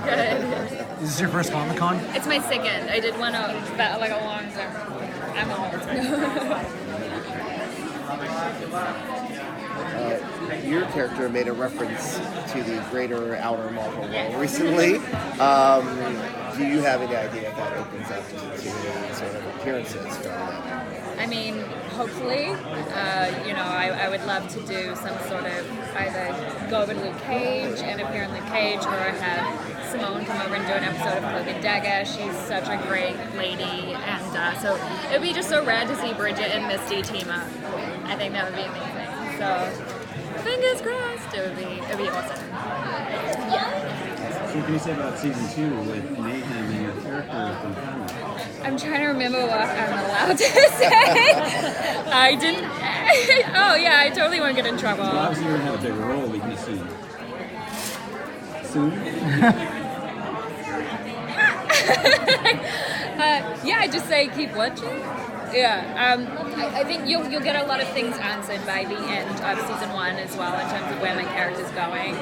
Good. Is this your first Comic-Con? It's my second. I did one about like a long time. I'm old. Your character made a reference to the greater outer Marvel world recently. Do you have any idea if that opens up to any sort of appearances from that? I mean, hopefully, I would love to do some sort of either go over to Luke Cage and appear in Luke Cage, or have Simone come over and do an episode of Cloak and Dagger. She's such a great lady, and so it would be just so rad to see Bridget and Misty team up. I think that would be amazing. So, fingers crossed. It would be awesome. Yeah. So what can you say about season 2 with Mayhem and your character from Lahana? I'm trying to remember what I'm allowed to say. I didn't. Oh yeah, I totally won't get in trouble. Well, obviously you're gonna have a bigger role, we can assume. Soon? Yeah, I just say keep watching. Yeah, I think you'll get a lot of things answered by the end of season 1 as well in terms of where my character's going.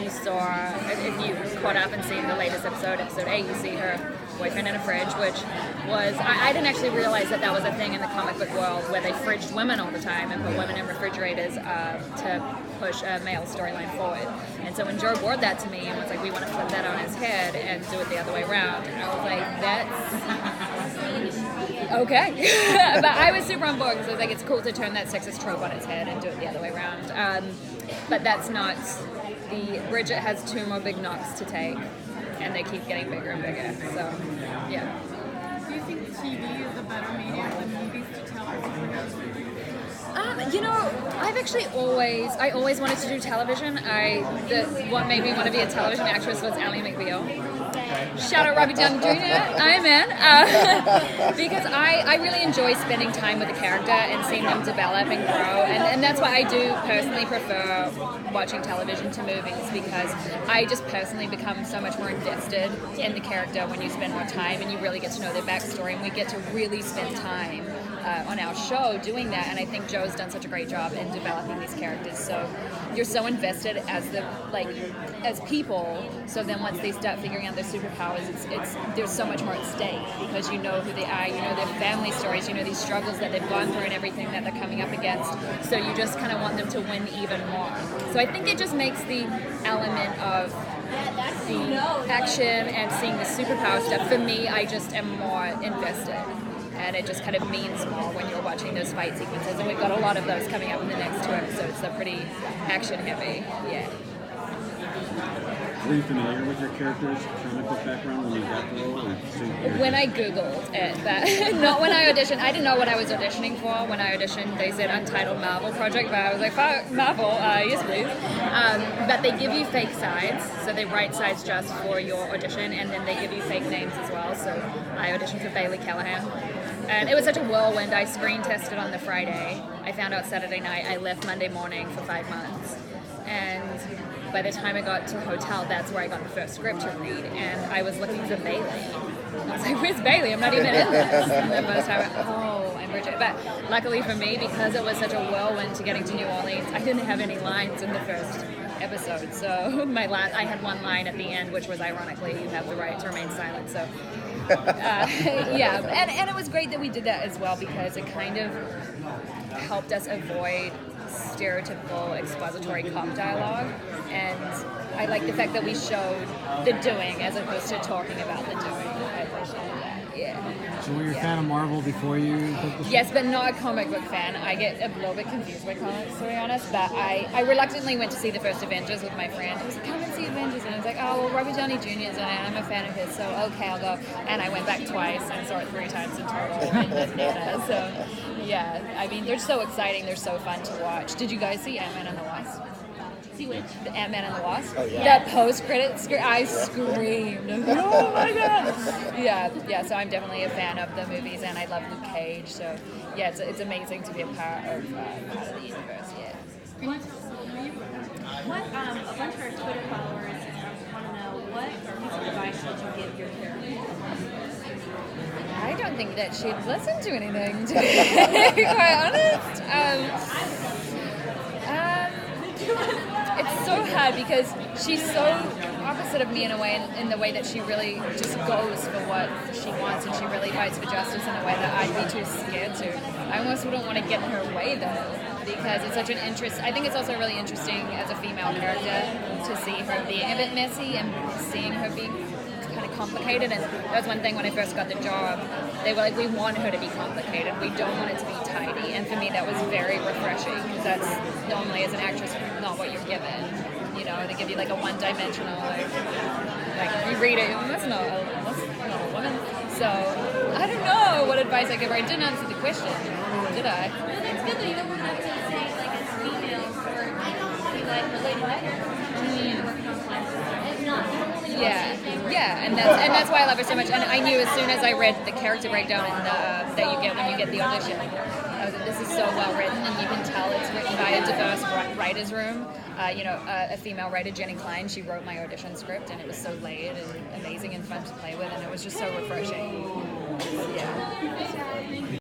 You saw, if you caught up and seen the latest episode 8, you see her boyfriend in a fridge, which was, I didn't actually realize that was a thing in the comic book world where they fridged women all the time and put women in refrigerators to push a male storyline forward. And so when Joe brought that to me and was like, we want to flip that on his head and do it the other way around, I was like, that's okay. But I was super on board because I was like, it's cool to turn that sexist trope on its head and do it the other way around. But that's not... Bridget has 2 more big knocks to take, and they keep getting bigger and bigger. So, yeah. Do you think TV is a better medium than movies to tell superheroes? I've actually always wanted to do television. What made me want to be a television actress was Ally McBeal. Shout out Robbie Downey Jr. I'm in. Because I really enjoy spending time with a character and seeing them develop and grow. And that's why I do personally prefer watching television to movies, because I just personally become so much more invested in the character when you spend more time and you really get to know their backstory, and we get to really spend time on our show doing that. And I think Joe's done such a great job in developing these characters, so you're so invested as people. So then once they start figuring out their superpowers, it's there's so much more at stake, because you know who they are, you know their family stories, you know these struggles that they've gone through and everything that they're coming up against, so you just kind of want them to win even more. So I think it just makes the element of the action and seeing the superpower stuff, for me, I just am more invested. And it just kind of means more when you're watching those fight sequences. And we've got a lot of those coming up in the next 2 episodes. They're pretty action heavy. Yeah. Were you familiar with your character's comic book background when you got the role? When I Googled it, but not when I auditioned. I didn't know what I was auditioning for. When I auditioned, they said Untitled Marvel Project, but I was like, fuck, Marvel, yes please. But they give you fake sides, so they write sides just for your audition, and then they give you fake names as well. So I auditioned for Bailey Callahan. And it was such a whirlwind. I screen tested on the Friday. I found out Saturday night. I left Monday morning for 5 months. And by the time I got to the hotel, that's where I got the first script to read. And I was looking for Bailey. I was like, where's Bailey? I'm not even in this. And then by the time I'm Bridget. But luckily for me, because it was such a whirlwind to getting to New Orleans, I didn't have any lines in the first episode. So I had one line at the end, which was ironically, you have the right to remain silent. So yeah, and it was great that we did that as well, because it kind of helped us avoid stereotypical expository cop dialogue, and I like the fact that we showed the doing as opposed to talking about the doing. I appreciate that. Yeah. So were you a fan of Marvel before you took the show? Yes, but not a comic book fan. I get a little bit confused by comics, to be honest, but I reluctantly went to see the first Avengers with my friend. He was like, come and see Avengers, and I was like, oh, well, Robert Downey Jr. is in it, I'm a fan of his, so okay, I'll go. And I went back twice and saw it 3 times in total in Disney. So yeah, I mean, they're so exciting, they're so fun to watch. Did you guys see Ant-Man and the Wasp? See which? The Ant-Man and the Wasp? Oh, yeah. That post-credit screen, I screamed. I was like, oh my god! Yeah, so I'm definitely a fan of the movies, and I love Luke Cage, so yeah, it's amazing to be a part of the universe, yeah. What, a bunch of our Twitter followers want to know, what piece of advice would you give your character? I don't think that she'd listen to anything, to be quite honest. It's so hard because she's so opposite of me in a way, in the way that she really just goes for what she wants and she really fights for justice in a way that I'd be too scared to. I almost wouldn't want to get in her way though, because it's such an interest. I think it's also really interesting as a female character to see her being a bit messy and seeing her being kind of complicated. And that was one thing when I first got the job. They were like, we want her to be complicated. We don't want it to be tidy. And for me, that was very refreshing because that's normally as an actress not what you're given. You know, they give you like a one-dimensional, like you read it, that's not a woman. So I don't know what advice I give her. I didn't answer the question, did I? No, that's good though. You don't have to say like as females or be like related to more complex. It's not. You don't really Yeah, and that's why I love her so much. And I knew as soon as I read the character breakdown that you get when you get the audition, I was like, this is so well written, and you can tell it's written by a diverse writer's room. A female writer, Jenny Klein, she wrote my audition script, and it was so layered and amazing and fun to play with, and it was just so refreshing.